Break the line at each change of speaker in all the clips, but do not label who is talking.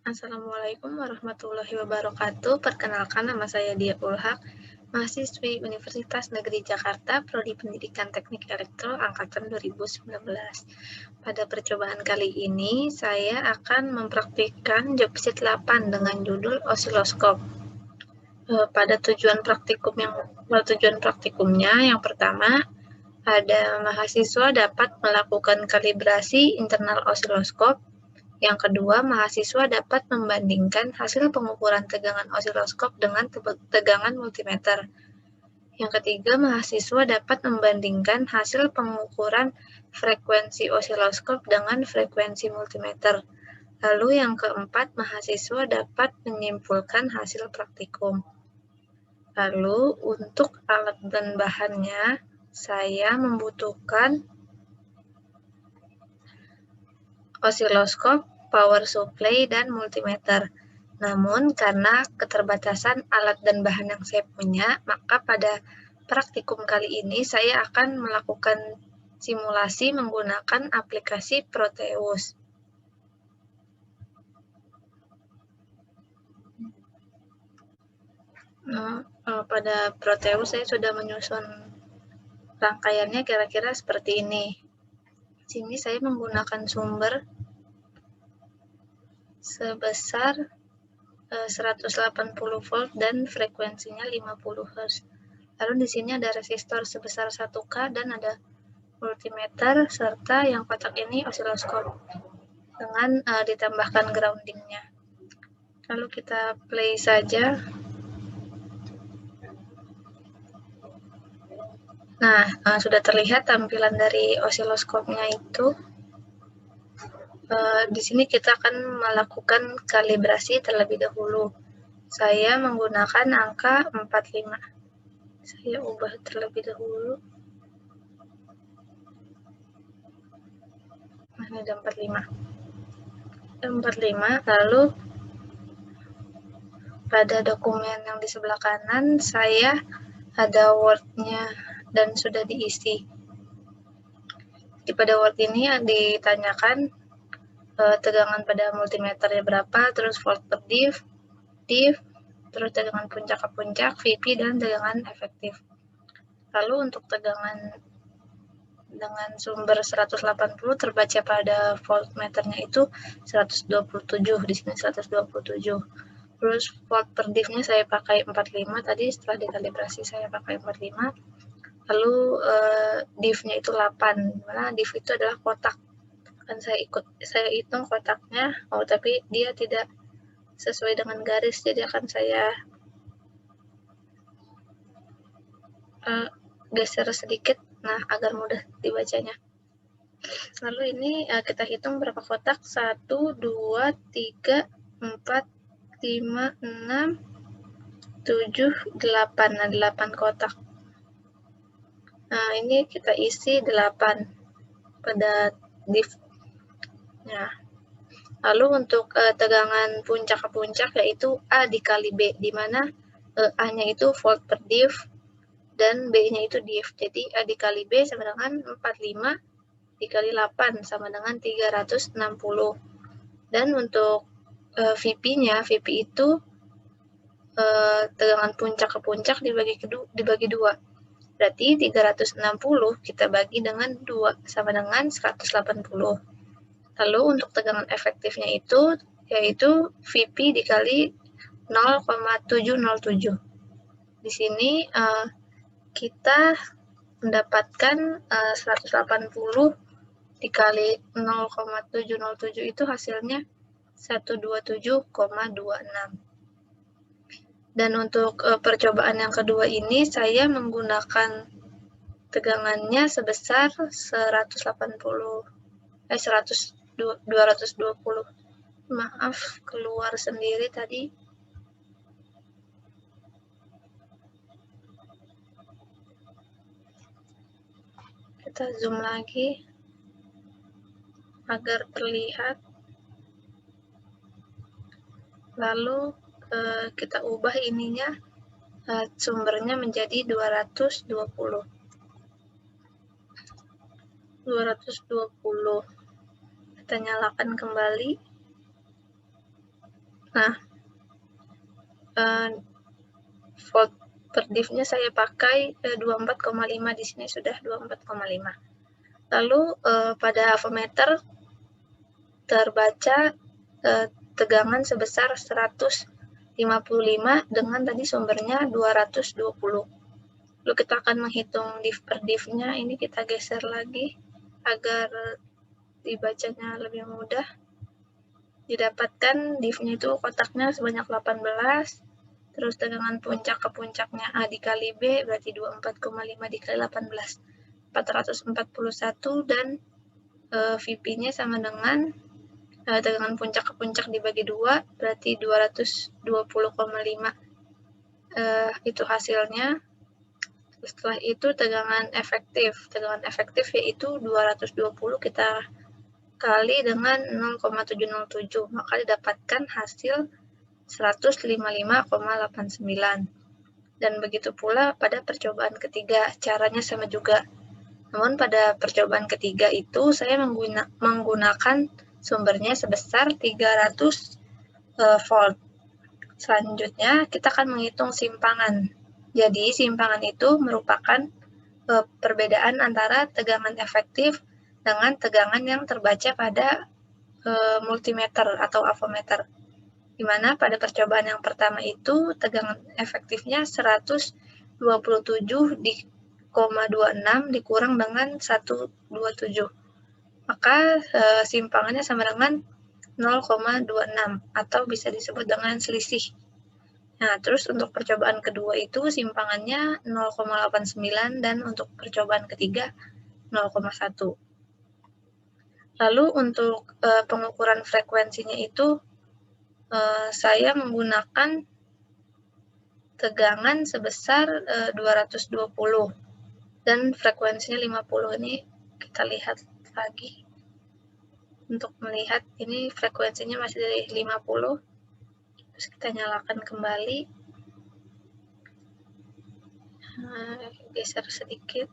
Assalamualaikum warahmatullahi wabarakatuh. Perkenalkan, nama saya Dia Ulhak, mahasiswi Universitas Negeri Jakarta, Prodi Pendidikan Teknik Elektro Angkatan 2019. Pada percobaan kali ini, saya akan mempraktikkan jobsit 8 dengan judul osiloskop. Pada tujuan praktikumnya, yang pertama, ada mahasiswa dapat melakukan kalibrasi internal osiloskop. Yang kedua, mahasiswa dapat membandingkan hasil pengukuran tegangan osiloskop dengan tegangan multimeter. Yang ketiga, mahasiswa dapat membandingkan hasil pengukuran frekuensi osiloskop dengan frekuensi multimeter. Lalu yang keempat, mahasiswa dapat menyimpulkan hasil praktikum. Lalu untuk alat dan bahannya, saya membutuhkan osiloskop, power supply, dan multimeter. Namun, karena keterbatasan alat dan bahan yang saya punya, maka pada praktikum kali ini saya akan melakukan simulasi menggunakan aplikasi Proteus. Pada Proteus saya sudah menyusun rangkaiannya kira-kira seperti ini. Di sini saya menggunakan sumber sebesar 180 volt dan frekuensinya 50 Hz. Lalu di sini ada resistor sebesar 1K dan ada multimeter serta yang kotak ini osiloskop dengan ditambahkan groundingnya. Lalu kita play saja. Nah, sudah terlihat tampilan dari osiloskopnya itu. Di sini kita akan melakukan kalibrasi terlebih dahulu. Saya menggunakan angka 45. Saya ubah terlebih dahulu. Nah, ini ada 45. 45, lalu pada dokumen yang di sebelah kanan saya ada Word-nya dan sudah diisi. Di pada Word ini ditanyakan tegangan pada multimeternya berapa, terus volt per div, terus tegangan puncak ke puncak, VP, dan tegangan efektif. Lalu untuk tegangan dengan sumber 180 terbaca pada voltmeternya itu 127, di sini 127. Terus volt per div-nya saya pakai 45, tadi setelah dikalibrasi saya pakai 45. Lalu div-nya itu 8, dimana div itu adalah kotak. Kan saya hitung kotaknya, tapi dia tidak sesuai dengan garis, jadi akan saya geser sedikit, nah agar mudah dibacanya. Lalu ini kita hitung berapa kotak, 1, 2, 3, 4, 5, 6, 7, 8, nah 8 kotak. Nah ini kita isi 8 pada div. Nah, lalu untuk tegangan puncak ke puncak yaitu A dikali B, di mana A-nya itu volt per div dan B-nya itu div. Jadi A dikali B sama dengan 45 dikali 8 sama dengan 360. Dan untuk VP-nya, VP itu tegangan puncak ke puncak dibagi 2. Berarti 360 kita bagi dengan 2 sama dengan 180. Lalu untuk tegangan efektifnya itu yaitu VP dikali 0,707. Di sini kita mendapatkan 180 dikali 0,707 itu hasilnya 127,26. Dan untuk percobaan yang kedua ini saya menggunakan tegangannya sebesar 220. Maaf, keluar sendiri tadi. Kita zoom lagi agar terlihat. Lalu kita ubah ininya, sumbernya menjadi 220. Kita nyalakan kembali. Nah, volt per div-nya saya pakai 24,5, di sini sudah 24,5. Lalu pada avometer terbaca tegangan sebesar 155 dengan tadi sumbernya 220. Lalu kita akan menghitung div per div-nya. Ini kita geser lagi agar dibacanya lebih mudah. Didapatkan div-nya itu kotaknya sebanyak 18, terus tegangan puncak ke puncaknya A dikali B, berarti 24,5 dikali 18, 441, dan VP-nya sama dengan tegangan puncak ke puncak dibagi 2, berarti 220,5. Itu hasilnya. Setelah itu tegangan efektif yaitu 220 kita kali dengan 0,707, maka didapatkan hasil 155,89. Dan begitu pula pada percobaan ketiga, caranya sama juga. Namun pada percobaan ketiga itu saya menggunakan sumbernya sebesar 300 volt. Selanjutnya kita akan menghitung simpangan. Jadi simpangan itu merupakan perbedaan antara tegangan efektif dengan tegangan yang terbaca pada multimeter atau avometer. Di mana pada percobaan yang pertama itu tegangan efektifnya 127,26 dikurang dengan 127. Maka simpangannya sama dengan 0,26 atau bisa disebut dengan selisih. Nah, terus untuk percobaan kedua itu simpangannya 0,89 dan untuk percobaan ketiga 0,1. Lalu untuk pengukuran frekuensinya itu saya menggunakan tegangan sebesar 220 dan frekuensinya 50. Ini kita lihat lagi. Untuk melihat ini frekuensinya masih dari 50. Terus kita nyalakan kembali. Geser sedikit.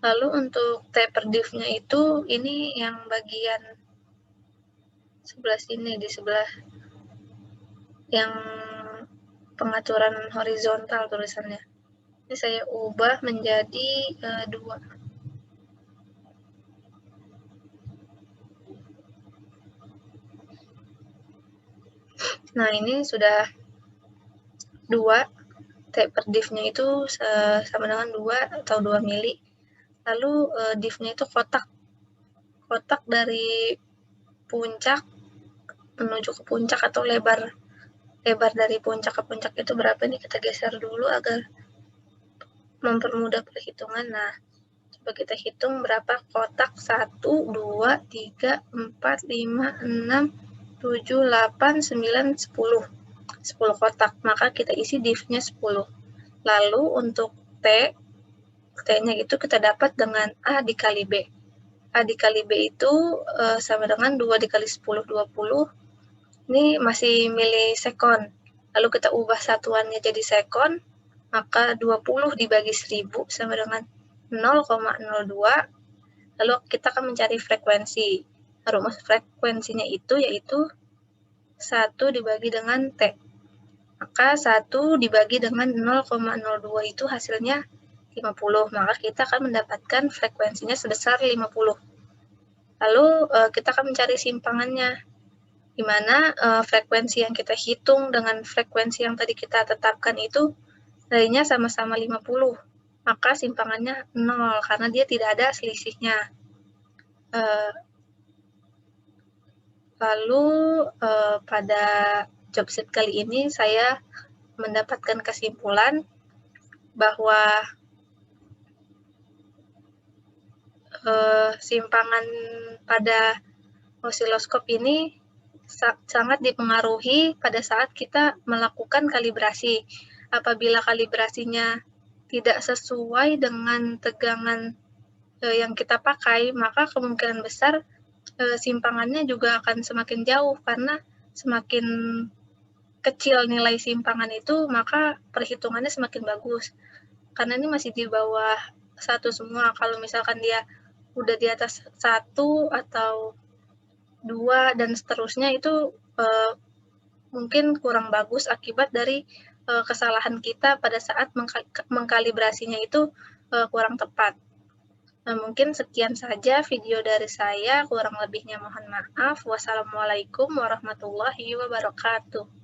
Lalu untuk T per div-nya itu ini yang bagian sebelah sini, di sebelah yang pengaturan horizontal tulisannya. Ini saya ubah menjadi 2. Nah, ini sudah 2. T per div-nya itu sama dengan 2 atau 2 mili. Lalu div-nya itu kotak dari puncak menuju ke puncak atau lebar dari puncak ke puncak itu berapa, nih kita geser dulu agar mempermudah perhitungan. Nah, coba kita hitung berapa kotak. 1, 2, 3, 4, 5, 6, 7, 8, 9, 10. 10 kotak, maka kita isi div-nya 10. Lalu untuk T-nya itu kita dapat dengan A dikali B. A dikali B itu sama dengan 2 dikali 10, 20. Ini masih milisekon. Lalu kita ubah satuannya jadi sekon, maka 20 dibagi 1000 sama dengan 0,02. Lalu kita akan mencari frekuensi. Rumus frekuensinya itu yaitu 1 dibagi dengan T. Maka 1 dibagi dengan 0,02 itu hasilnya 50. Maka kita akan mendapatkan frekuensinya sebesar 50. Lalu kita akan mencari simpangannya, di mana frekuensi yang kita hitung dengan frekuensi yang tadi kita tetapkan itu nilainya sama-sama 50. Maka simpangannya 0 karena dia tidak ada selisihnya. Lalu pada job sheet kali ini saya mendapatkan kesimpulan bahwa simpangan pada osiloskop ini sangat dipengaruhi pada saat kita melakukan kalibrasi. Apabila kalibrasinya tidak sesuai dengan tegangan yang kita pakai, maka kemungkinan besar simpangannya juga akan semakin jauh, karena semakin kecil nilai simpangan itu, maka perhitungannya semakin bagus. Karena ini masih di bawah 1 semua. Kalau misalkan dia udah di atas 1 atau 2 dan seterusnya, itu mungkin kurang bagus akibat dari kesalahan kita pada saat mengkalibrasinya itu kurang tepat. Nah, mungkin sekian saja video dari saya, kurang lebihnya mohon maaf. Wassalamualaikum warahmatullahi wabarakatuh.